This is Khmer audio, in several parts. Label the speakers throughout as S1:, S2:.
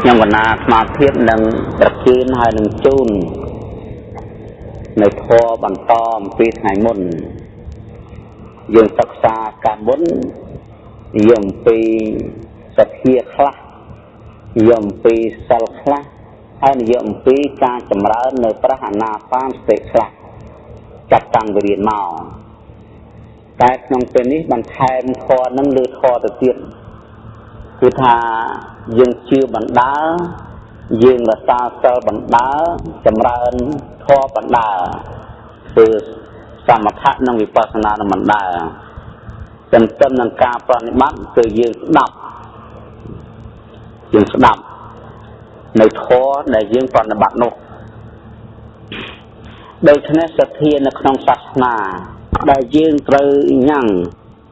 S1: nhưng mà na mà thiếp nâng đặc kiến hay nâng chun nơi thua bằng to vì ngày môn dương sắc xa cả bốn dương vì sạch hiệp khắc dương vì sal khắc hay dương vì ca chầm ra nơi prahana phan sệ khắc chặt tăng về điện màu tại trong tênนี้bằng thêm thua nâng lưu thua được tiếtคือថាយើងជឿបណ្ដាយើងរសាសិលបណ្ដាចម្រើនធម៌បណ្ដាគឺសមថៈនិងវិបស្សនានឹងបណ្ដាទន្ទឹមនឹងការប្រតិបត្តិគឺយើងស្ដាប់នៅធម៌ដែលយើងប្រតិបត្តិនោះដូច្នេះសទ្ធានៅក្នុងសាសនាដែលយើងត្រូវញ៉ាំង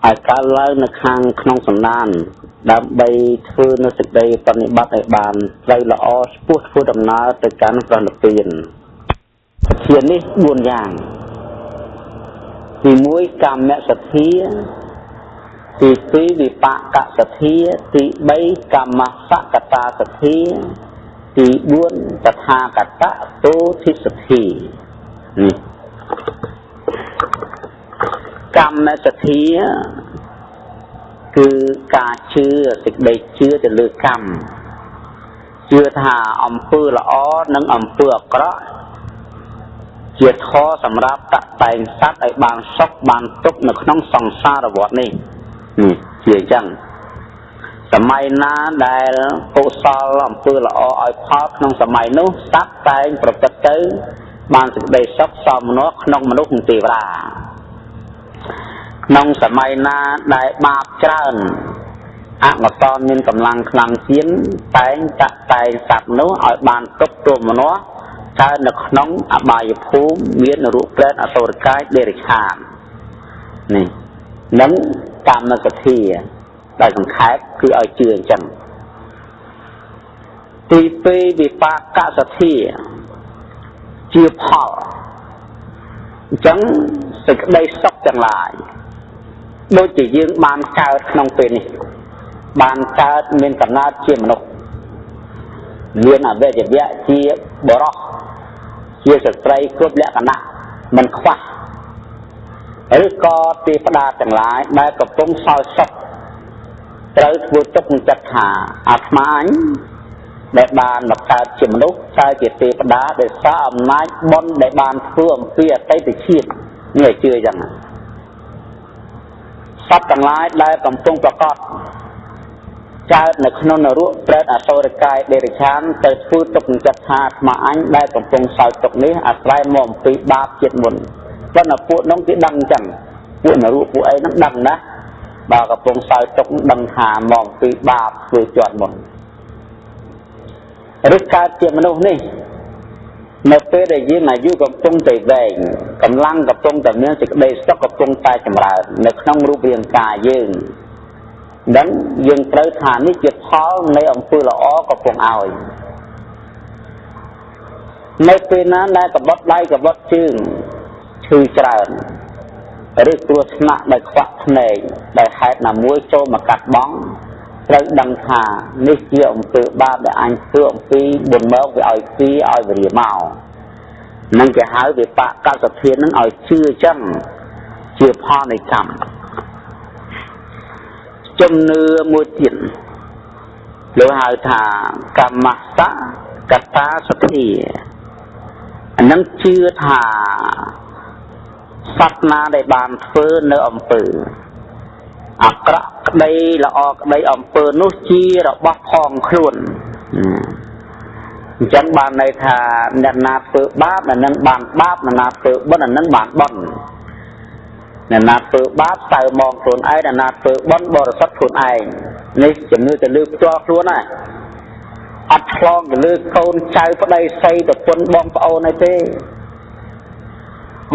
S1: ឲ្យកើតឡើងនៅខាងក្នុងសន្តានដើម្បីធ្វើនៅសេចក្តីប្រតិបត្តិឲ្យបានត្រូវល្អស្ពោះធ្វើដំណើរទៅកាន់ព្រះនិព្វានជានេះ4យ៉ាងទី1កម្មសទ្ធាទី2វិបាកសទ្ធាទី3កម្មសកតាសទ្ធាទី4តថាគតទោធិសទ្ធានេះកម្មសទ្ធាគឺការជឿសេចក្តីជឿទៅលើកម្មជឿថាអំពើល្អនិងអំពើអាក្រក់ជាធម៌សម្រាប់តតែងសត្វឲ្យបានសុខបានទុក្ខនៅក្នុងសង្សារវដ្តនេះជាអញ្ចឹងសម័យណាដែលកុសលអំពើល្អឲ្យផលក្នុងសម័យនោះសត្វតែងប្រព្រឹត្តទៅបានសេចក្តីសុខសមនោះក្នុងមនុស្សនិងទេវតាក្នុងសម័យណាដែលបាបច្រើនអកុសលមានកម្លាំងខ្លាំងជាងតែងសត្វនោះឲ្យបានទុកទោមនោះកើតនៅក្នុងអបាយភូមិមានរូបព្រែតអសុរកាយដេរិឆាននេះនឹងកម្មសទ្ធាដែលសង្ខេបគឺឲ្យជឿអញ្ចឹងទី2វិបាកសទ្ធាជាផលអញ្ចឹងសេចក្តីសុខទាំងឡាយដូចជាយើងបានកើតក្នុងពេលនេះបានកើតមានកំណើតជាមនុស្សមានអវយវៈជាបុរសជាស្ត្រីគ្រប់លក្ខណៈមិនខ្វះឬក៏ទេវតាទាំងឡាយដែលកំពុងសោយសុខត្រូវធ្វើទុកចិត្តថាអាត្មាអញដែលបានមកកើតជាមនុស្សតែជាទេវតាដោយសារអំណាចបុណ្យដែលបានធ្វើអំពីអតីតជាតិនេះឲ្យជឿយ៉ាងណាសត្វទាំងឡាយដែលកំពុងប្រកបកើតនៅក្នុងនរកព្រែតអសុរកាយដេរិឆានទៅធ្វើទុកចិត្តថាអាត្មាអញដែលកំពុងសោយទុកនេះអាស្រ័យមកអំពីបាបជាតិមុនប៉ុន្តែពួកនោះគេដឹងអញ្ចឹងពួកនរកពួកអីហ្នឹងដឹងណាបើកំពុងសោយទុកដឹងថាមកអំពីបាបធ្វើជាប់មុនឬកើតជាមនុស្សនេះនៅពេលដែលយើងអាយុកំពុងតែវែងកម្លាំងកំពុងតែមានសេចក្តីសុខកំពុងតែចម្រើននៅក្នុងរូបរាងកាយយើងដឹងយើងត្រូវថានេះជាផលនៃអំពើល្អកំពុងឲ្យនៅពេលណាដែលកបត់ដៃកបត់ជើងឈឺច្រើនឬគ្រោះថ្នាក់ដោយខ្វាក់ភ្នែកដោយហេតុណាមួយចូលមកកាត់បង់ត្រូវដឹងថានេះជាអំពើបាបដែលអញធ្វើអំពីបុណ្យមកវាឲ្យពីឲ្យវិរិយមកនឹងគេហៅវិបាកសទ្ធានឹងឲ្យជឿចឹងជាផលនៃកម្មជំនឿមួយទៀតលោកហៅថាកម្មសកតាសទ្ធាអានឹងជឿថាសត្វណាដែលបានធ្វើនៅអំពើអាក្រក់ក្តីល្អក្តីអំពើនោះជារបស់ផងខ្លួនអញ្ចឹងបានន័យថាអ្នកណាធ្វើបាបអ្នកនឹងបានបាបអ្នកណាធ្វើបុណ្យអ្នកនឹងបានបុណ្យអ្នកណាធ្វើបាបសៅមកខ្លួនឯងអ្នកណាធ្វើបុណ្យបរិសុទ្ធខ្លួនឯងនេះជំនឿទៅលើផ្ទាល់ខ្លួនណាអត់ឆ្លងទៅលើកូនចៅប្តីស្រីប្រពន្ធបងប្អូនឯទេ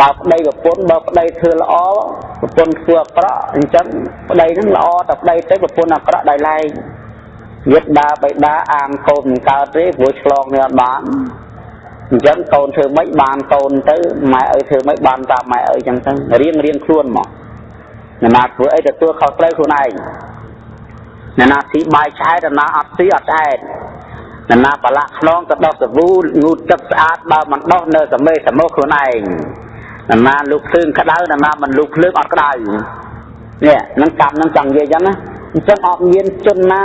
S1: បើប្តីប្រពន្ធបើប្តីធ្វើល្អប្រពន្ធធ្វើអាក្រក់អញ្ចឹងប្តីនឹងល្អតែប្តីទៅប្រពន្ធអាក្រក់ដោយឡែកយត់ដាបៃតាអាមកូនមិនកើតទេព្រោះឆ្លងនេះអត់បានអញ្ចឹងកូនធ្វើម៉េចបានកូនទៅម៉ែឪធ្វើម៉េចបានតាមម៉ែឪអញ្ចឹងទៅរៀងខ្លួនមកអ្នកណាធ្វើអីទទួលខុសត្រូវខ្លួនឯងអ្នកណាស៊ីបាយឆ្អែតអ្នកណាអត់ស៊ីអត់ឆ្អែត na balak nong ke dos sebu ngutទឹកស្អាតបើមិនដោះនៅសមេសមុខខ្លួនឯងណាលោកភ្លើងក្តៅណាមិនលោកភ្លើងអត់ក្តៅនេះនឹងកម្មនឹងចង់និយាយចឹងណាអញ្ចឹងអត់មានជនណា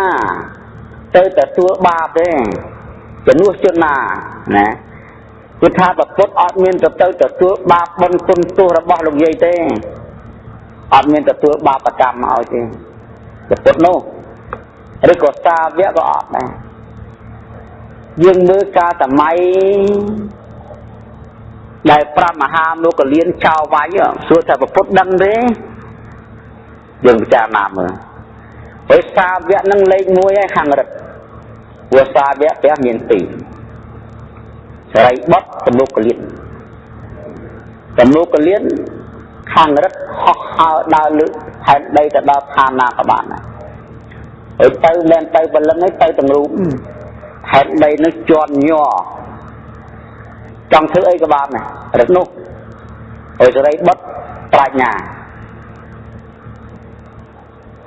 S1: ទៅទទួលបាបទេជំនួសជនណាណាគឺថាប្រពុតអត់មានទៅទទួលបាបបុណ្យគុណទោសរបស់លោកយាយទេអត់មានទទួលបាបកម្មឲ្យទេប្រពុតនោះឬក៏សាវកក៏អត់ដែរយើងមើលការសម័យដែលប្រាប់មហាលោកលៀនចោលវាយសួរថាប្រពុតដឹងទេយើងពិចារណាមើលហើយសាវកនឹងលេខ1ហើយខាងរឹកព្រោះសាវកព្រះមាន2សរីបុត្រទំនុកលៀនខាងរឹកហោះហើរដើរលើផែនដីទៅដល់ឋានណាក៏បានដែរហើយទៅមិនទៅបលឹងទៅទាំងរូបផែនដីនឹងជន់ញ័រចង់ធ្វើអីក៏បានដែររឹកនោះហើយសរីបុត្រប្រាជ្ញា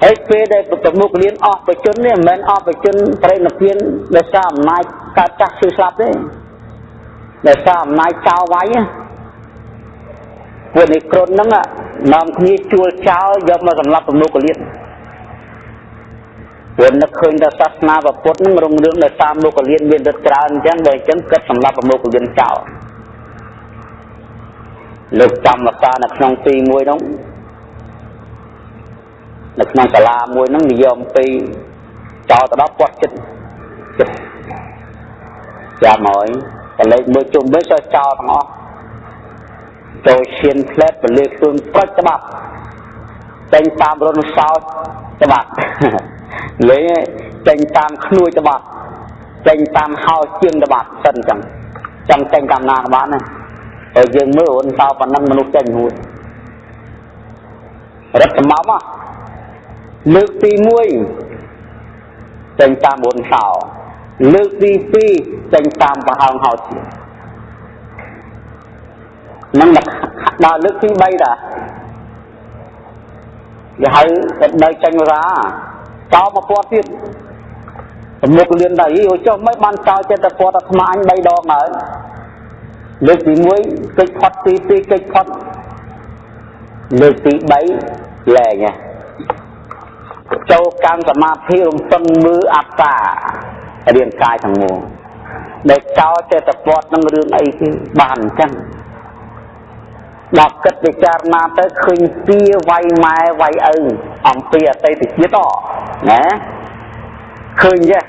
S1: ហើយពេលដែលទំនុកលៀនអស់បជននេះមិនមែនអស់បជនប្រេណពៀនដោយសារអំណាចកើតចាស់ឈឺស្លាប់ទេដោយសារអំណាចចោលវាយពួកនេះក្រុនហ្នឹងនាំគ្នាជួលចោលយកមកសម្លាប់ទំនុកលៀនព្រោះនឹកឃើញថាសាសនាពុទ្ធនឹងរុងរឿងដោយសារទំនុកលៀនមានឫទ្ធិច្រើនអញ្ចឹងបើអញ្ចឹងគិតសម្លាប់ទំនុកលៀនចោលលោកចាំមកសារនៅក្នុងទី1ហ្នឹងនៅក្នុងសាលាមួយហ្នឹងនិយមពីចោលទៅដល់គាត់ចិត្តចាំហើយតលេខមួយជុំវិញចោលទាំងអស់ចូលឈានផ្លែតបលេខ្លួនប្រុចច្បាប់ចេញតាមរនសោតច្បាប់លេចេញតាមខ្នួយច្បាប់ចេញតាមហោជាងច្បាប់សិនចឹងចេញតាមណាក៏បានដែរហើយយើងមើលរនសោតប៉ុណ្ណឹងមនុស្សចេញមួយរត់មកលើកទី1ចេញតាមរនសោតលើកទី2ចេញតាមប្រហោងហោជាងនឹងដល់លើកទី3តាគេហៅទៅចេញរាចោលមកពាត់ទៀតទំនុកលៀនដែរយីចុះមិនបានចោលចិត្តតែពាត់អាត្មាអញ3ដងហើយលើកទី1កិច្ចផុតទី2កិច្ចផុតលើកទី3លែងចូលកម្មសមាធិរំពឹងមើលអត្តារាងកាយទាំងមូលដែលចោលចិត្តតែពាត់នឹងរឿងអីទេបានអញ្ចឹងដល់គិតពិចារណាទៅឃើញពីវាយម៉ែវាយឪអំពីអតីតជាតិណាឃើញទេ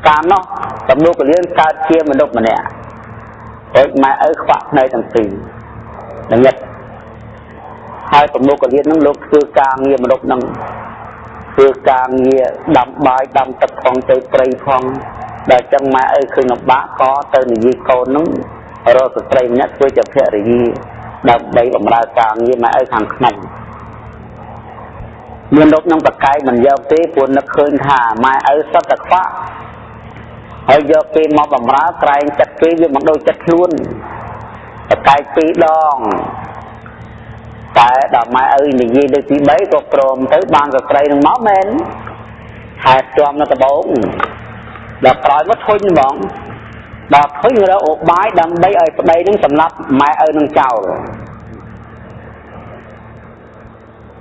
S1: កាលនោះទំនុកលៀនកើតជាមនុស្សម្នាក់ហើយម៉ែឪខ្វាក់ភ្នែកទាំងពីរល្ងិតហើយទំនុកលៀននឹងលោកធ្វើការងារមនុស្សនឹងធ្វើការងារដាំបាយដាំទឹកផងទៅព្រៃផងដល់ចឹងម៉ែឪឃើញលំបាកក៏ទៅនិយាយកូននឹងរកស្ត្រីម្នាក់ធ្វើជាភរិយាដើម្បីបម្រើការងារម៉ែឪខាងក្នុងមានលោកនឹងប្រកែកមិនយកទេព្រោះនឹកឃើញថាម៉ែឪសត្វតែខ្វាក់ហើយយកគេមកបម្រើក្រែងចិត្តគេវាមិនដូចចិត្តខ្លួនប្រកែក2ដងតែដល់ម៉ែឪនិយាយលើកទី3ក៏ព្រមទៅបានស្ត្រីនឹងមកមែនហេតុជាប់នៅដបងដល់ក្រោយមកធុញហ្មងដល់ឃើញរកឧបាយដើម្បីឲ្យប្តីនឹងសម្លាប់ម៉ែឪនឹងចោល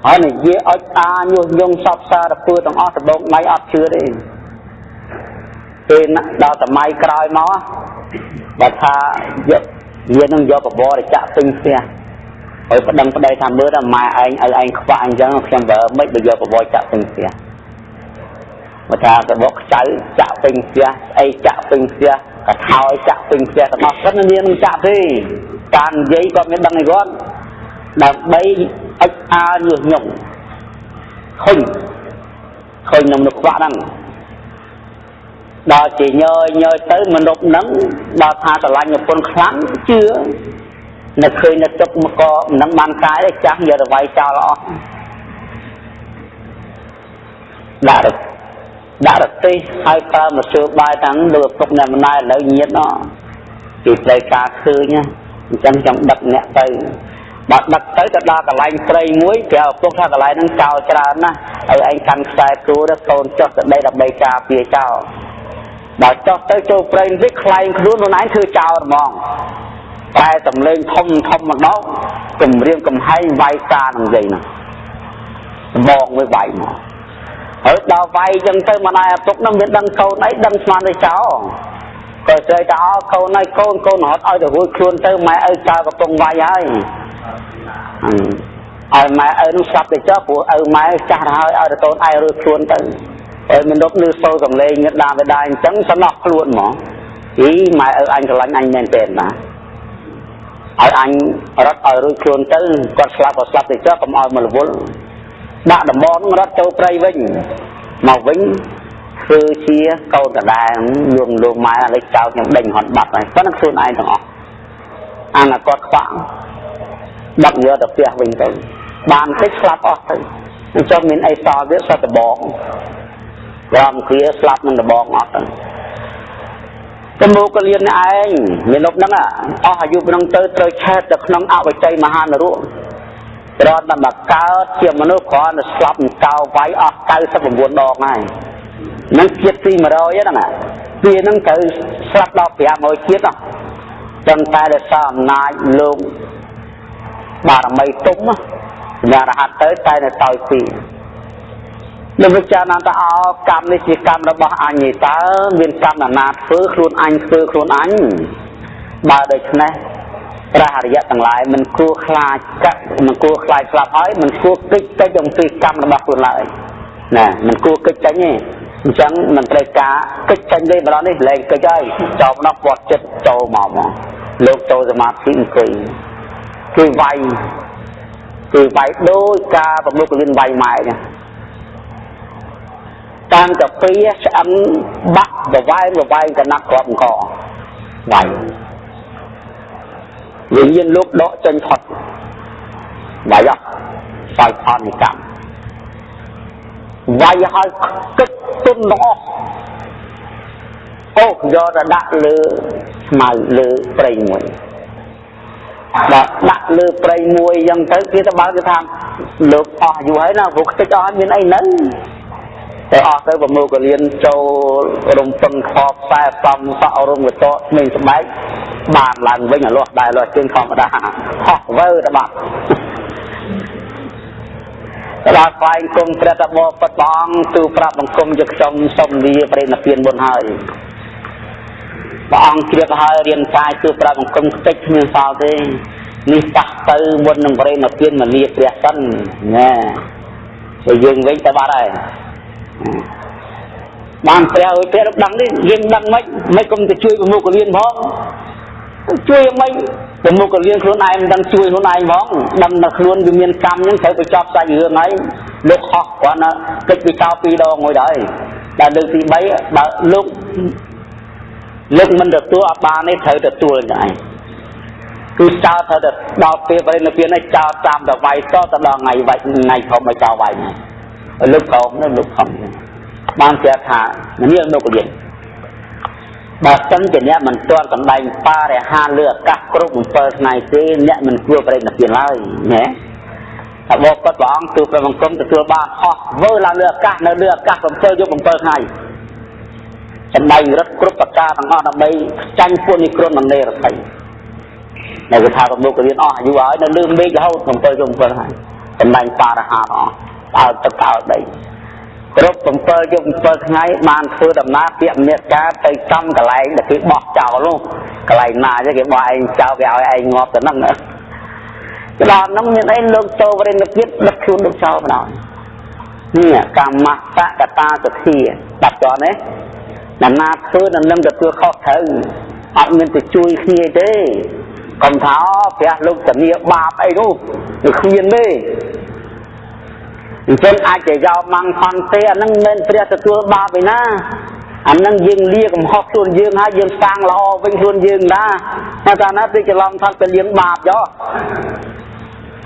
S1: ហើយនិយាយអុចអាញុះញង់សពសារពើទាំងអស់ដបងដៃអត់ជឿទេពេលដល់សម័យក្រោយមកបើថាយកវានឹងយកបបរចាក់ពេញផ្ទះហើយប្តឹងប្តីថាមើលថាម៉ែឯងឲ្យឯងខ្វាក់អញ្ចឹងខ្ញុំបើមិនបើយកបបរចាក់ពេញផ្ទះបើថាទៅបកខ្ចៅចាក់ពេញផ្ទះស្អីចាក់ពេញផ្ទះកថោយចាក់ពេញផ្ទះទាំងអស់គាត់មាននឹងចាក់ទេការនិយាយគាត់មានដឹងអីគាត់ដើម្បីអុចអាញុះញង់ឃើញនឹងនៅខ្វាក់ហ្នឹងដល់ជាញយទៅមនុស្សហ្នឹងដល់ថាស្រឡាញ់ប្រពន្ធខ្លាំងជឿនៅឃើញនៅទឹកមកក៏មិនបានកាយទេចាស់យកទៅវាយចោលអស់ដាក់រទេះហើយប្រើមធ្យោបាយទាំងលើឪពុកអ្នកម្ដាយឥឡូវញាតពីផ្លូវការឃើញអញ្ចឹងចង់ដឹកអ្នកទៅបើដឹកទៅដល់កន្លែងព្រៃមួយប្រាប់ឪពុកថាកន្លែងហ្នឹងចោលច្រើនណាស់ឲ្យឯងកាន់ខ្សែគោទៅកូនចុះទៅដីដើម្បីការពារចោល ដល់ចោះទៅចូលព្រៃវិញខ្លែងខ្លួនខ្លួនឯងធ្វើចោលហ្មងតែសម្លេងធំធំម្ដងគម្រាមកំហែងវាយការនឹងនិយាយណាបងមួយវាយមកហើយដល់វាយចឹងទៅម្ដាយឪពុកនឹងមានដឹងកូនអីដឹងស្មានទៅចោលក៏ស្រីថាកូនហើយកូនរត់ឲ្យទៅរួចខ្លួនទៅម៉ែឪចោលកំពុងវាយហើយឲ្យម៉ែឪនឹងស្លាប់ទៅចោលព្រោះឪម៉ែចាស់ទៅហើយឲ្យទៅកូនឯងរួចខ្លួនទៅហើយមានលោកលើសូរសំឡេងញាតិដាបេដាអញ្ចឹងសំណោះខ្លួនហ្មងម៉ែឪអញស្រឡាញ់អញមែនទេណាឲ្យអញរត់ឲ្យរួចខ្លួនទៅគាត់ស្លាប់ក៏ស្លាប់ទៅចោលកុំឲ្យមករវល់ដាក់ដំបងរត់ចូលព្រៃវិញមកវិញធ្វើជាកូនកដែរលួងម៉ែឲ្យចោលខ្ញុំដេញហត់បាត់ហើយប៉ុន្តែខ្លួនឯងទាំងអស់អានគាត់ខ្វាក់ដឹកយកទៅផ្ទះវិញទៅបានតិចស្លាប់អស់ទៅអញ្ចឹងមានអីសល់ទៀតសត្វដបងក្រំគ្រាស្លាប់នឹងដបងអត់ទៅទំោកលៀនឯងមានលោកហ្នឹងអស់អាយុក្នុងទៅត្រូវឆេតទៅក្នុងអវជ័យមហានរៈត្រង់ដល់កើតជាមនុស្សគ្រាន់តែស្លាប់កៅវាយអស់99ដងហើយនឹងជាតិទី100ហ្នឹងវានឹងត្រូវស្លាប់ដល់500ជាតិចឹងតែដោយសារអំណាចលោកបារមីទុំសម្រាប់រហ័តទៅតែនៅសោយពីនឹងវិចារណាតអោកម្មនេះជាកម្មរបស់អញតើមានកម្មណាធ្វើខ្លួនអញធ្វើខ្លួនអញបើដូច្នេះព្រះអរិយទាំងឡាយមិនគួរខ្លាចកាត់មិនគួរខ្លាចស្លាប់ហើយមិនគួរកិច្ចទៅអំពីកម្មរបស់ខ្លួនឡើយណាមិនគួរកិច្ចចេញទេអញ្ចឹងមិនត្រូវការកិច្ចចេញទេម្ដងនេះលែងកិច្ចហើយចោលម្ដងគាត់ចិត្តចូលមកលោកចូលសមាធិអង្គុយគឺវាយដោយការប្រមុខលៀនវាយម៉ែណាតាមកពីឆ្អឹងបាក់ប្រវែងកណាត់គ្រាប់អង្គវាយវិញ្ញាណលោកដកចេញផុតវាយអស់សោយផននិកម្មវាយឲ្យគិតទុនទាំងអស់អូយកទៅដាក់លើស្មៅលើព្រៃមួយដាក់លើព្រៃមួយអញ្ចឹងទៅគេទៅបើគេថាលោកអស់អាយុហើយណាព្រោះខ្ទេចអស់មានអីនៅតែអស់ទៅប្រមូលកលៀនចូលរំពឹងខបខ្សែសំសក់រំកតមានស្បែកបានឡើងវិញអាលាស់ដែរលាស់ជើងធម្មតាហោះវើទៅបាត់ដល់ស្វែងគុំព្រះតបពុទ្ធព្រះអង្គទូប្រាប់បង្គំជាខ្ញុំសុំលាប្រេណពៀនមុនហើយព្រះអង្គជ្រាបហើយរៀនកាយទូប្រាប់បង្គំខ្ទេចគ្មានសល់ទេនេះតះទៅមុននឹងប្រេណពៀនមលាព្រះសិនណាហើយយើងវិញទៅបាត់ហើយបានព្រះអើយព្រះដឹងនេះយើងដឹងមិនគុំទៅជួយប្រមុខកលៀនផងជួយមិនប្រមុខកលៀនខ្លួនឯងមិនដឹងជួយខ្លួនឯងផងដឹងតែខ្លួនវាមានកម្មហ្នឹងត្រូវបញ្ចប់សាច់រឿងហើយលោកហោះគ្រាន់តែកិច្ចពីចោល2ដងមួយដែរដល់លើកទី3បើលោកមិនទទួលអត់បានទេត្រូវទទួលហ្នឹងឯងគឺចោលត្រូវតែដល់ពេលបរិនិព្វាននេះចោលតាមតែវាយតទៅដល់ថ្ងៃវាយថ្ងៃធំឲ្យចោលវាយហ្នឹងលោកក្រមនេះលោកខំបានជាថានាងលោកលៀនបើសិនជាអ្នកមិនទាន់កណ្ដែងបរិហារលើអាកាសគ្រប់7ថ្ងៃទេអ្នកមិនគួរប្រេណពៀនឡើយណាតែបបពុតព្រះអង្គទូព្រះបង្គំទទួលបានអស់វើឡើងលើអាកាសនៅលើអាកាស7យប់7ថ្ងៃសម្ដែងរត់គ្រប់ប្រការទាំងអស់ដើម្បីចាញ់ពួកនេះក្រុមនេរភ័យនៅគេថាប្រមុខរៀនអស់អាយុហើយនៅលើមេឃរហូត7យប់7ថ្ងៃសម្ដែងបរិហារអស់ដើរទឹកដើរដីគ្រប់7យប់7ថ្ងៃបានធ្វើដំណើរពាក្យមេត្តាទៅចំកន្លែងដែលគេបោះចោលនោះកន្លែងណាទេគេបោះឯងចោលគេឲ្យឯងងាប់ទៅហ្នឹងដល់ហ្នឹងមានអីលោកចូលវរិណភាពដឹកខ្លួនលោកចោលបណ្ដោយនេះកម្មសកតាសទ្ធាដាប់តនេះណាធ្វើនឹងទទួលខុសត្រូវអត់មានទៅជួយគ្នាទេកុំថាព្រះលោកធានាបាបអីនោះគឺគ្មានទេអញ្ចឹងអាចจะយកម៉ាំងខនទេអានឹងមិនព្រះទទួលបាបឯណាអានឹងយើងលាកំហុសខ្លួនយើងហើយយើងសាងល្អវិញខ្លួនយើងដែរតែណាទីច្រឡំថាទៅលៀងបាបយក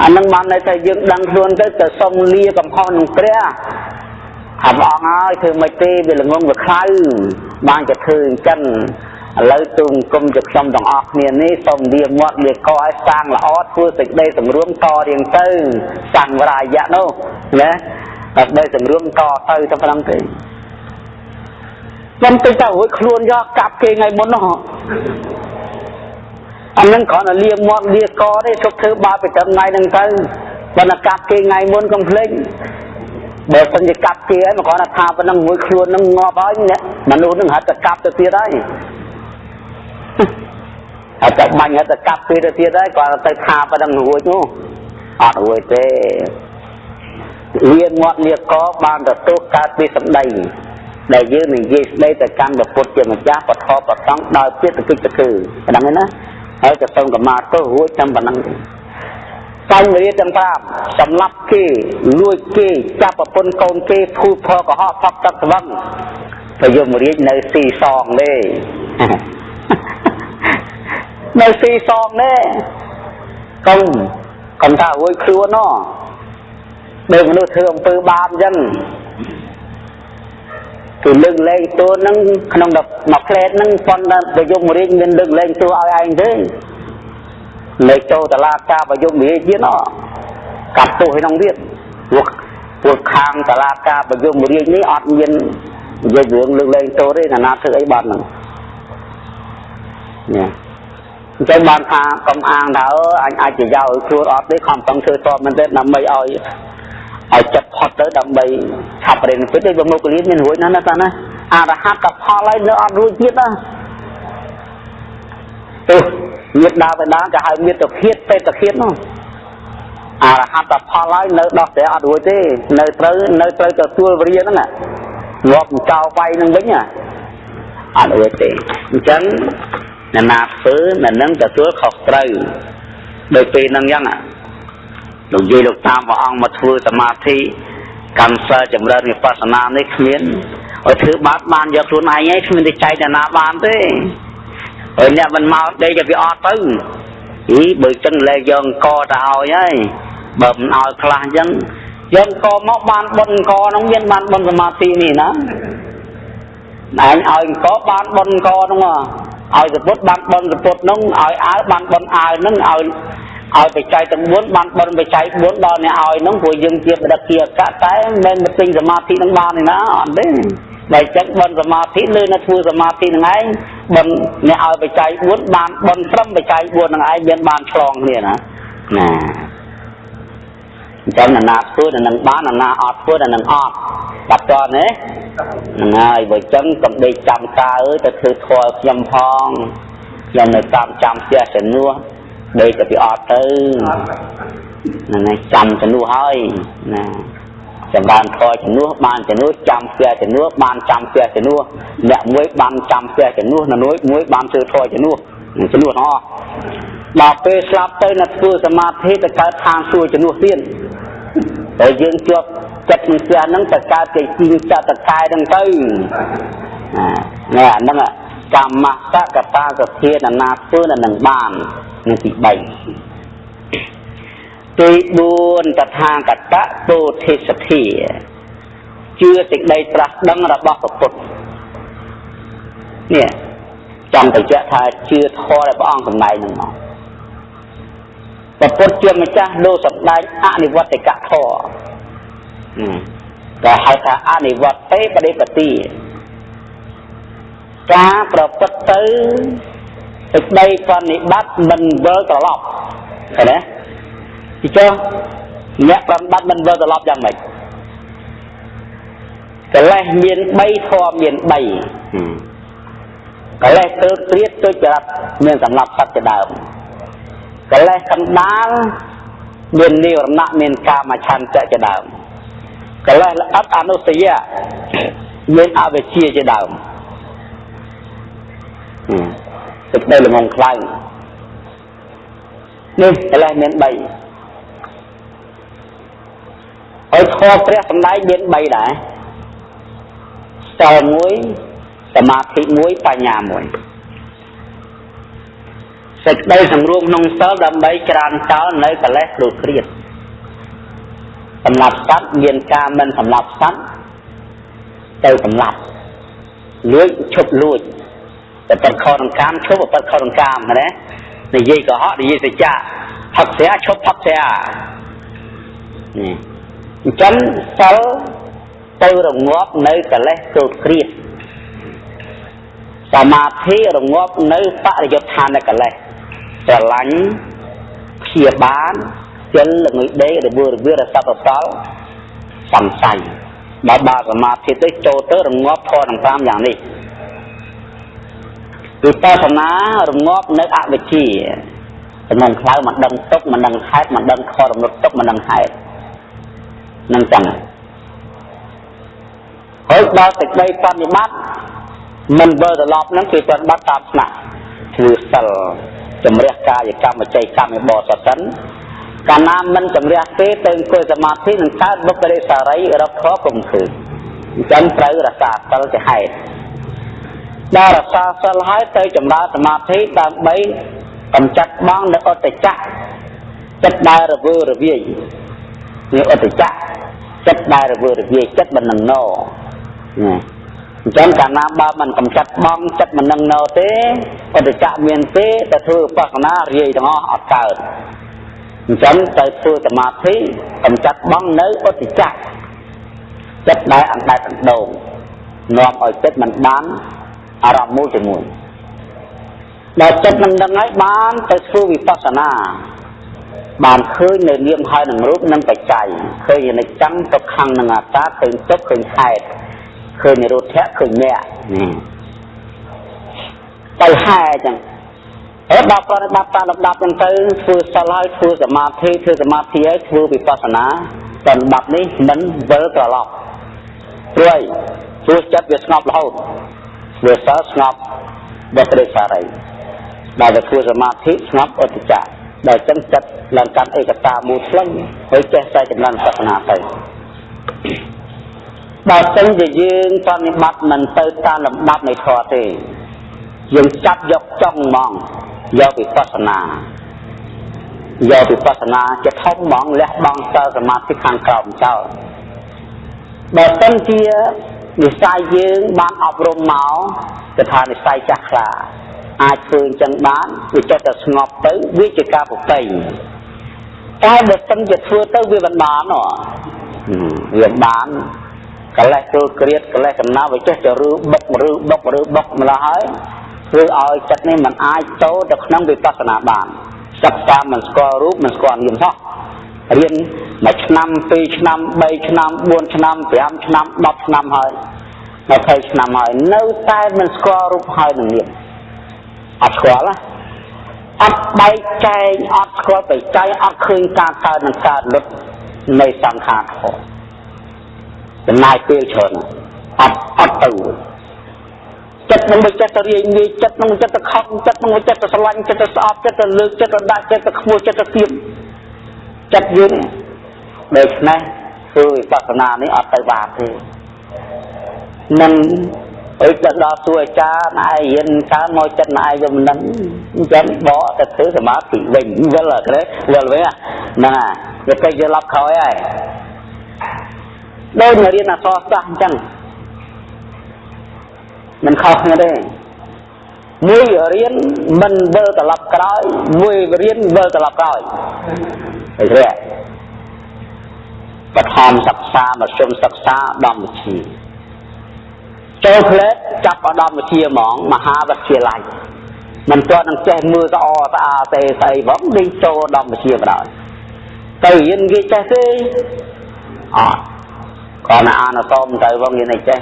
S1: អានឹងបានន័យថាយើងដឹងខ្លួនទៅសុំលាកំហុសនឹងព្រះព្រះអង្គហើយធ្វើមិនទេវាល្ងងវាខ្លៅបានจะធ្វើអញ្ចឹងឥឡូវទូង្គមជាខ្ញុំទាំងអស់គ្នានេះសូមលាមាត់លាកឲ្យសាងល្អធ្វើសេចក្តីសម្រួមតរៀងទៅសង្វរាយៈនោះណាដើម្បីសម្រួមតទៅប៉ុណ្ណឹងទេ มันเป็นแต่หัวครวนยอกกลับเกงไงบนเนาะอันนั้นก่อนเรียกมอดเรียกกอได้ทุกเธอบาไปทำไงนั่งกันบรรยากาศเกงไงบนกำเพลงเบิกสัญญากาศเกงมาก่อนทาไปนั่งหัวครวนนั่งงอไปเนี่ยมันรู้นึงหาจะกลับจะเสียได้อาจจะบังอาจจะกลับเสียได้ก่อนไปทาไปนั่งหัวนู้อดหัวเต้เรียนมอดเรียกกอบานแต่ตัวการปีสำได้ได้ยืนหนึ่งยี่ได้แต่การแบบปวดเจ็บมันยากปวดคอปวดท้องดาวเพี้ยตะกี้ตะคือดังนั้นนะเขาจะต้องกับมาตัวหัวจำบันนั้นการเรียนจำภาพสำลับกี้ลุยกี้จับปนโกงกี้พูดพอกับห่อพักตักวังพยมเรียนในสี่ซองเลยในสี่ซองเนี่ยcông thảo vui khứa nó đừng nó thường từ bám dân từ lưng lên tôi nâng không đập mọc lên nâng con để dùng một mình đừng lên tôi ai anh thế lấy châu ta la ca và dùng mỹ chứ nó cặp tôi hay không biết cuộc hàng ta la ca và dùng một ní ọt nhiên về dưỡng lưng lên tôi đấy là nát thứ ấy bạn nè cái ban pha công an đã anh chỉ giao chua ọt đấy khôngต้องchơi to mình tết năm mấy ở chặt hot tới đầm bầy chặt đến phía đây một cái liên hối nó ta nè đã hát tập ho lấy nữa ọt ruồi chết đó nhiệt đào về đá cả hai miệt tập khiết nó hát tập ho lấy nữa đọc để ọt ruồi thế nơi tới cái chua vía đó nè ngọt cao bay nâng bính ọt ruồi thế chấn là nạp phứ là nâng cả chúa khóc trời đôi khi nâng dân lục duy lục tam và ông mà thua tầm mát thì cầm sơ chậm rơi người phát sản này khmiến ở thứ bát ban giọt luôn ai ấy mình đi chạy là nạp ban thế ở nhà mình mau đây cho bị ọt tư ý bởi chân lê dân co trào ấy bầm ỏi khla dân co móc ban bần co nóng viên ban bần tầm mát thì nè nó anh ỏi có ban bần co đúng không aiจะพูดบังบอลจะพูดน้องaiบังบอลaiน้องaiไปใจตั้งบ้วนบังบอลไปใจบ้วนดอนเนี่ยaiน้องผู้ยิงเจี๊ยบดักเกียร์กะแต่เล่นมาติงสมาธิน้องบ้านนี่นะอ่อนเด้ไปจักบอลสมาธิเลยนะทูสมาธิยังไงบอลเนี่ยaiไปใจบ้วนบังบอลซ้ำไปใจบ้วนยังไงเบียนบานคลองเนี่ยนะจังนั่นนาพูดนั่นบ้านนั่นนาอดพูดนั่นอดตัดตอนนี้ไงบ่จังกับได้จำตาแต่คือทอยำพองยำในตามจำเสียเสนัวได้จะไปอดตื้อนั่นไงจำเสนัวให้นะจะบานทอยเสนัวบานเสนัวจำเสียเสนัวบานจำเสียเสนัวเนี่ยมวยบานจำเสียเสนัวนั่นมวยบานซื้อทอยเสนัวเนาะเราไปสลับเต้นนัดคือสมาธิแต่การทางสู้เสนัวเสี้ยนแต่ยืนจบจัดเสียนั่งแต่การใจจริงจะตะกายดังตื้อเนี่ยนั่นแหละกรรมสะกตาสะเทียนนาเพื่อนหนึ่งบ้านหนึ่งสี่ใบตุยบุญตถาคตโตเทสเทียเชื่อสิ่งใดตรัสดังระบอบปุตเนี่ยจำไปเจ้าทายเชื่อทออะไรบ้างสมัยหนึ่งแต่ปุตเชื่อไม่จ้าโดสัปดาห์อนิวัตกะทอแต่ให้ถ้าอนิวัตเตปฏิปฏิการประพฤติติดได้ปฏิบัติมันเบอร์ตลอดเห็นไหมที่เจ้าเนี่ยปฏิบัติมันเบอร์ตลอดยังไงก็เลยเมียนใบทอเมียนใบก็เลยเติร์ดเรียดตัวจัดเมียนสำหรับสัตว์จะดาวก็เลยคำด้านเมียนนิวรณะเมียนกามาชันจะดาวก็เลยอัตอนุสียเมียนอาเวชีจะดาวติดได้หรือมองคล้ายนี่อะไรเมียนใบไอ้คอเปรี้ยสำได้เมียนใบไหนเจ้ามวยสมาธิมวยปัญญามวยติดได้สำรวมนงเสาดำใบจานเจ้าในกระแลกดูเครียดสำหรับสัตว์เมียนกามันสำหรับสัตว์เจ้าสำหรับเลื้อยชบลุยแต่ตัดคอตรงกลางชบตัดคอตรงกลางนะในยี่ก็ฮะในยี่สิจ่าพักเสียชบพักเสียนี่จันเสาตัวรงงอบในกระแลกดูเครียด សមាធិរងាប់នៅបរិយុទ្ធឋានកិលេសស្រឡាញ់ព្យាបាលជិលល្ងុយដេករបួសរបៀរសពសល់សង្ស័យបើសមាធិទៅចូលទៅរងាប់ធម៌ទាំង5យ៉ាងនេះវិបស្សនារងាប់នៅអវិជ្ជាសំណងខ្លៅមិនដឹងទុកមិនដឹងហេតុមិនដឹងខរំលត់ទុកមិនដឹងហេតុនឹងចឹងហើយដល់សេចក្តីបប្រតិបត្តិមិនវិលត្រឡប់នឹងគឺប្រតិបត្តិតាមស្នាក់ធ្វើសិលជំរះកាយកម្មវិច័យកម្មបរិសុទ្ធសិនកាលណាមិនជំរះទេទៅអង្គុយសមាធិនឹងកើតបុគ្គលិសារីរកខកុំឃើញអញ្ចឹងត្រូវរក្សាសិលជាហេតុដល់រក្សាសិលហើយទៅចម្រើនសមាធិដើម្បីកំចាត់បងនៅអត្តចៈចិត្តដែលរវើរវាយនេះអត្តចៈចិត្តដែលរវើរវាយចិត្តមិននឹងណអញ្ចឹងកាលណាបើមិនកំចាត់បងចិត្តមិននឹងណទេអត្តចៈមានទេទៅធ្វើឧបស្សនារាយទាំងអស់អត់កើតអញ្ចឹងទៅធ្វើសមាធិកំចាត់បងនៅអត្តចៈចិត្តដែលអណ្ដែតអណ្ដូងនាំឲ្យចិត្តមិនបានអារម្មណ៍មួយជាមួយដល់ចិត្តនឹងដឹងហើយបានទៅធ្វើវិបស្សនាបានឃើញនៅនាមហើយនឹងរូបនិងបច្ច័យឃើញអនិច្ចំទុក្ខំនិងអត្តាឃើញទុក្ខឃើញហេតុឃើញនិរោធៈឃើញមគ្គទៅហេតុចឹងហើយដល់ប្រតិបត្តិតាមលំដាប់ហ្នឹងទៅធ្វើសិលហើយធ្វើសមាធិហើយធ្វើវិបស្សនាតាមលំដាប់នេះមិនវិលត្រឡប់ព្រោះព្រោះចិត្តវាស្ងប់រហូតវាសិលស្ងប់បុគ្គលិសារីដល់ទៅធ្វើសមាធិស្ងប់អត្តចៈដល់ចឹងចិត្តឡើងកាន់ឯកតាមូលឆ្លងហើយចេះតែចម្រើនសាសនាទៅដល់ចឹងជាយើងបប្រតិបត្តិមិនទៅតាមលំដាប់នៃធម៌ទេយើងចាប់យកចង់ហ្មងយកវិបស្សនាជាធំហ្មងលះបង់សិលសមាធិខាងក្រោមចោលបើសិនជានិស្ស័យយើងបានអប់រំមកគឺថានិស្ស័យចាស់ខ្លាអាចធ្វើអញ្ចឹងបានវាចិត្តតែស្ងប់ទៅវាជាការប្រពៃតែបើសិនជាធ្វើទៅវាមិនបានវាបានកលេសចូលក្រៀតកលេសកំណៅវាចេះតែរឺបុកម្ល៉េះហើយធ្វើឲ្យចិត្តនេះมันអាចចូលទៅក្នុងវិបស្សនាបានសិក្សាមិនស្គាល់រូបមិនស្គាល់នាមសោះរៀន1ឆ្នាំ2ឆ្នាំ3ឆ្នាំ4ឆ្នាំ5ឆ្នាំ10ឆ្នាំហើយ20ឆ្នាំហើយនៅតែមិនស្គាល់រូបហើយនឹងនាមអត់ស្គាល់ណាអត់បែកចែងអត់ស្គាល់បច្ច័យអត់ឃើញការកើតនិងការលុតនៃសង្ខារធម៌ចំណាយពេលច្រើនអត់ទៅចិត្តនឹងមិនចិត្តទៅរាយងាយចិត្តនឹងមិនចិត្តទៅខកចិត្តនឹងមិនចិត្តទៅស្រឡាញ់ចិត្តទៅស្អប់ចិត្តទៅលើកចិត្តទៅដាក់ចិត្តទៅខ្មួលចិត្តទៅទៀមចិត្តយើងដូច្នេះធ្វើវិបស្សនានេះអត់ទៅបានទេនឹងអីទៅដល់សួរអាចារ្យណែរៀនកើមកចិត្តណែវាមិនដឹងអញ្ចឹងបកទៅធ្វើសមាធិវិញវិលក្រេវិលវិញហ្នឹងវាទៅយកឡប់ក្រោយហើយដូចរៀនអក្សរសាស្ត្រអញ្ចឹងមិនខុសគ្នាទេមួយរៀនមិនវិលត្រឡប់ក្រោយមួយរៀនវិលត្រឡប់ក្រោយអីទេបឋមសិក្សាមធ្យមសិក្សាដំវិជ្ជាចូលផ្លេតចាប់ឧត្តមវិជ្ជាហ្មងមហាវិទ្យាល័យមិនទាន់នឹងចេះមើលស្អស្អាតទេស្អីហ្មងដេញចូលឧត្តមវិជ្ជាបណ្ដោយទៅរៀនគេចេះទេអត់គាត់ណាអានអសមទៅហ្មងរៀនអីចេះ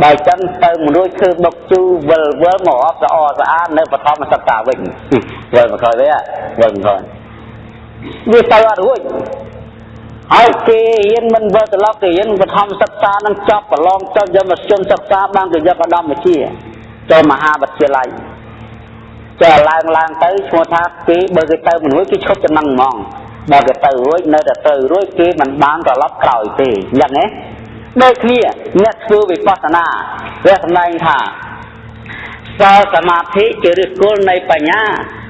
S1: បើចឹងទៅមនុស្សធ្វើដុកជូវិលមកអត់ស្អស្អាតនៅបឋមសិក្សាវិញវិលមកក្រោយវិញវិលមកក្រោយវាទៅអត់រួចហើយគេរៀនមិនវិលត្រឡប់គេរៀនបឋមសិក្សានឹងចប់ប្រឡងទៅយកមកជុំសិក្សាបានទៅយកឧត្តមវិជ្ជាចូលមហាវិទ្យាល័យចេះឡើងទៅឈ្មោះថាគេបើគេទៅមនុស្សគេឈប់ចំណឹងហ្មងបើគេទៅរួចនៅតែទៅរួចគេមិនបានត្រឡប់ក្រោយទេអញ្ចឹងណាដូចគ្នាអ្នកធ្វើវិបស្សនាវាសម្ដែងថាសិលសមាធិជាឫសគល់នៃបញ្ញា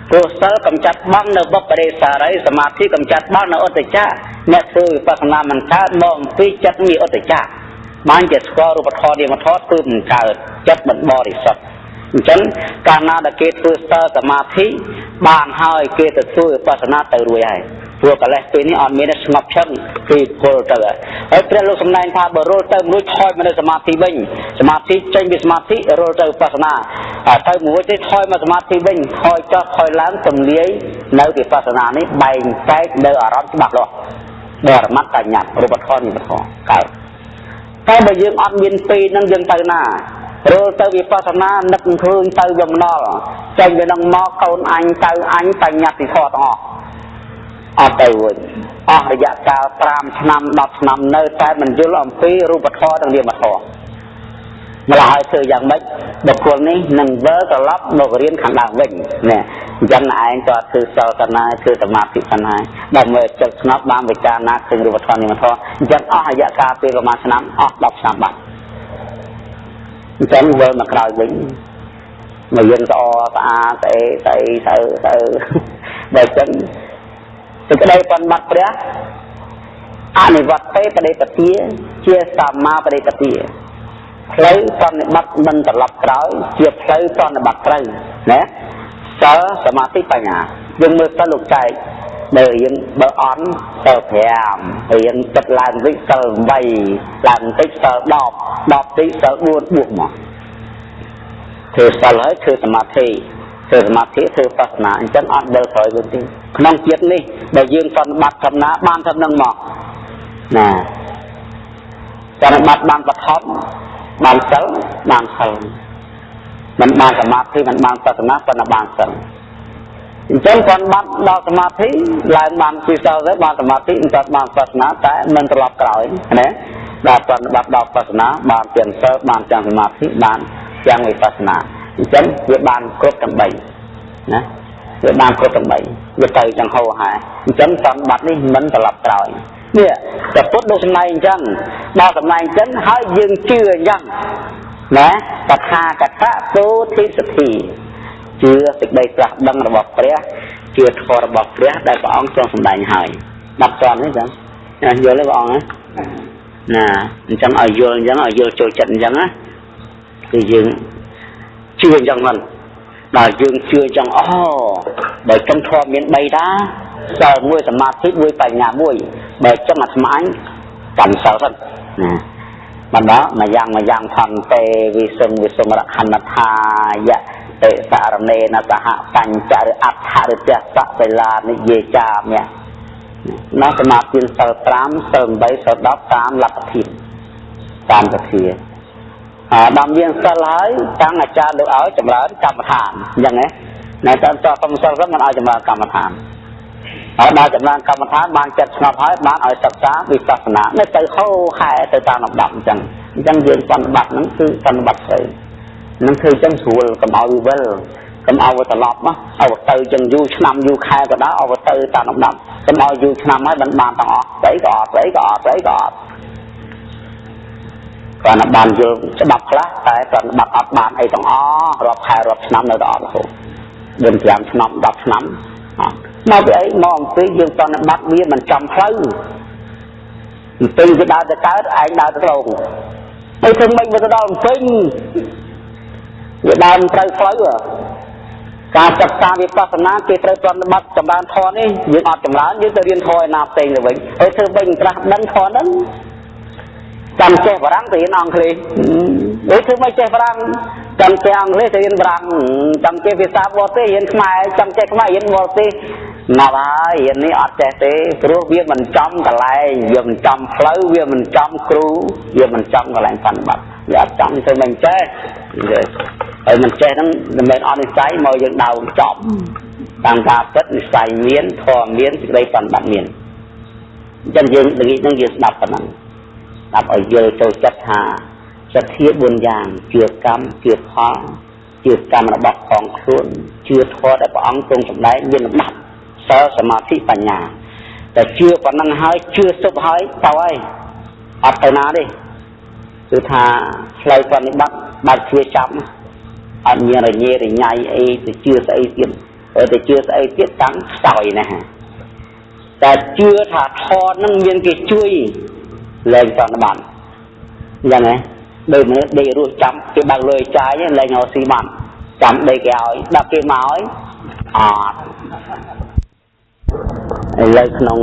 S1: ព្រោះសិលកំចាត់បងនៅបុព្វរេសារីសមាធិកំចាត់បងនៅឧត្តចៈអ្នកធ្វើវិបស្សនាមិនកើតមកអំពីចិត្តមានឧត្តចៈបានជាស្គាល់រូបធម៌នាមធម៌គឺមិនកើតចិត្តមិនបរិសុទ្ធអញ្ចឹងកាលណាដែលគេធ្វើសិលសមាធិបានហើយគេទៅធ្វើវិបស្សនាទៅរួចហើយព្រ ព្រោះកលេសពេលនេះអត់មានស្ងប់ឈឹងពីពលទៅហើយព្រះលោកសម្ដែងថាបើរលទៅមួយថយមកនៅសមាធិវិញសមាធិចេញពីសមាធិរលទៅវិបស្សនាទៅមួយទេថយមកសមាធិវិញថយចុះថយឡើងទំលាយនៅវិបស្សនានេះបែងចែកនៅអារម្មណ៍ច្បាស់លាស់បរមត្តញ្ញត្តិរូបធម៌និមិត្តធម៌កើតតែបើយើងអត់មានពេលហ្នឹងយើងទៅណារលទៅវិបស្សនានឹកឃើញទៅវាម្ដងចេញពីនឹងមកកូនអញទៅអញបញ្ញត្តិធម៌ទាំងអស់អត់ទៅវិញអស់រយៈកាល5ឆ្នាំ10ឆ្នាំនៅតែមិនយល់អំពីរូបធម៌ទាំងនាមធម៌ម្ល៉េះហើយធ្វើយ៉ាងម៉េចបុគ្គលនេះនឹងវិលត្រឡប់មករៀនខាងដើមវិញនេះអញ្ចឹងឯងក៏ធ្វើសិលសិនហើយធ្វើសមាធិសិនហើយដើម្បីចិត្តស្ងប់បានវិចារណាឃើញរូបធម៌នាមធម៌អញ្ចឹងអស់រយៈកាលពេលប្រហែលឆ្នាំអស់10ឆ្នាំបាត់អញ្ចឹងវិលមកក្រោយវិញមកយើងស្អស្អាតស្អីទៅបើអញ្ចឹងសេចក្តីបន់បាត់ព្រះអនិវត្តេបដិបទាជាសម្មាបដិបទាផ្លូវសន្និបាតមិនត្រឡប់ក្រោយជាផ្លូវសន្និបាតត្រូវណាសិលសមាធិបញ្ញាយើងមើលសិលលោកចែកបើរៀនបើអន់សិល5រៀនចិត្តឡើងវិញសិល8ឡើងតិចសិល10តិចសិល4បួកមកធ្វើសិលហើយធ្វើសមាធិធ្វើសមាធិធ្វើបស្សនាអញ្ចឹងអត់ដល់ក្រោយវិញទេក្នុងជាតិនេះបើយើងសន្និបាតកំណាបានថានឹងមកណាសន្និបាតបានបឋមបានសិលមិនបានសមាធិមិនបានបស្សនាប៉ុន្តែបានសិលអញ្ចឹងគាត់បាត់ដល់សមាធិឡើងបានពីសិលទៅបានសមាធិមិនគាត់បានបស្សនាតែមិនត្រឡប់ក្រោយណាដល់គាត់បាត់ដល់បស្សនាបានទាំងសិលបានទាំងសមាធិបានទាំងវិបស្សនាអញ្ចឹងវាបានគ្រប់ទាំង3ណាវាបានគ្រប់ទាំង3វាទៅចង្ហោហើយអញ្ចឹងសំបត្តិនេះមិនត្រឡប់ក្រោយនេះតែពុទ្ធលោកសម្ដែងអញ្ចឹងដល់សម្ដែងអញ្ចឹងហើយយើងជឿអញ្ចឹងណាតថាគតពោធិសទ្ធិជឿសេចក្តីត្រាស់ដឹងរបស់ព្រះជឿធម៌របស់ព្រះដែលព្រះអង្គទ្រង់សម្ដែងហើយ10តនេះចឹងយល់ទេព្រះអង្គណាអញ្ចឹងឲ្យយល់អញ្ចឹងឲ្យយល់ចូលចិត្តអញ្ចឹងណាគឺយើងជឿអញ្ចឹងហ្នឹងដល់យើងជឿអញ្ចឹងបើចំធម៌មាន3តាសិល1សមាធិ1បញ្ញា1បើចឹងអាត្មាអញកាន់សិលហ្នឹងណាបណ្ដោមកយ៉ាងផន្តេវិសុមរខណ្ឌថាយៈទេសារណេនសហបញ្ចរិអដ្ឋរិទស្សៈសិលានិយេចាមៈនៅសមាធិសិល5សិល8សិល10តាមលទ្ធភាពតាមពធាដល់មានសិលហើយតាំងអាចារ្យលោកឲ្យចម្រើនកម្មដ្ឋានអញ្ចឹងណាតាមតកម្មសិលហ្នឹងមិនឲ្យចម្រើនកម្មដ្ឋានហើយដល់ចម្រើនកម្មដ្ឋានបានចិត្តស្ងប់ហើយបានឲ្យសិក្សាវិបស្សនានៅទៅហោហែទៅតាមលំដាប់អញ្ចឹងយើងសន្និបាតហ្នឹងគឺសន្និបាតស្អីនឹងធ្វើអញ្ចឹងស្រួលកុំឲ្យវិលកុំឲ្យត្រឡប់មកឲ្យទៅអញ្ចឹងយូរឆ្នាំយូរខែក៏ដោយឲ្យទៅតាមលំដាប់កុំឲ្យយូរឆ្នាំហើយបានទាំងអស់ស្អីក៏អត់គាត់បានយល់ច្បាប់ខ្លះតែគាត់បាត់អត់បានអីទាំងអស់រាប់ខែរាប់ឆ្នាំនៅតែអត់រហូត4-5ឆ្នាំ10ឆ្នាំមកពីអីមកអំពីយើងសន្និបាតវាមិនចំផ្លូវអំពីវាដើរទៅកើតឯងដើរទៅត្រង់ហើយធ្វើម៉េចវាទៅដល់អំពីវាដើរត្រូវផ្លូវការសិក្សាវិបស្សនាគេត្រូវសន្និបាតចម្រើនធម៌នេះយើងអត់ចម្រើនយើងទៅរៀនធម៌ឯណាផ្សេងទៅវិញហើយធ្វើវិញត្រាស់ដឹងធម៌ហ្នឹងចាំចេះបារាំងទៅរៀនអង់គ្លេសដូចធ្វើមិនចេះបារាំងចាំចេះអង់គ្លេសទៅរៀនបារាំងចាំចេះភាសាបរទេសរៀនខ្មែរចាំចេះខ្មែររៀនបរទេសមកហើយរៀននេះអត់ចេះទេព្រោះវាមិនចំកន្លែងវាមិនចំផ្លូវវាមិនចំគ្រូវាមិនចំកន្លែងសន្និបាតវាអត់ចំធ្វើមិនចេះហើយមិនចេះហ្នឹងមិនមែនអត់និស្ស័យមកយើងដៅចំតាមការពិតនិស្ស័យមានធម៌មានសេចក្តីសន្និបាតមានអញ្ចឹងយើងល្ងាចហ្នឹងយើងស្ដាប់ប៉ុណ្ណឹងដាក់ឲ្យយល់ចូលចិត្តថាសទ្ធា4យ៉ាងជឿកម្មជឿផលជឿកម្មរបស់ផងខ្លួនជឿធម៌ដែលព្រះអង្គទ្រង់សម្ដែងមានលំដាប់សិលសមាធិបញ្ញាតែជឿប៉ុណ្ណឹងហើយជឿសុបហើយទៅហើយអត់ទៅណាទេគឺថាផ្លូវប្រតិបត្តិបើជឿចាប់អត់មានរញ៉េរញ៉ៃអីទៅជឿស្អីទៀតទៅជឿស្អីទៀតតាំងខ្សោយណាស់តែជឿថាធម៌នឹងមានគេជួយលែងសន្និបាតយ៉ាងណាដូចមនុស្សដេករស់ចាំគេបើកលុយចាយលែងឲ្យស៊ីបានចាំដេកគេឲ្យដាក់គេមកឲ្យអត់ ឥឡូវក្នុង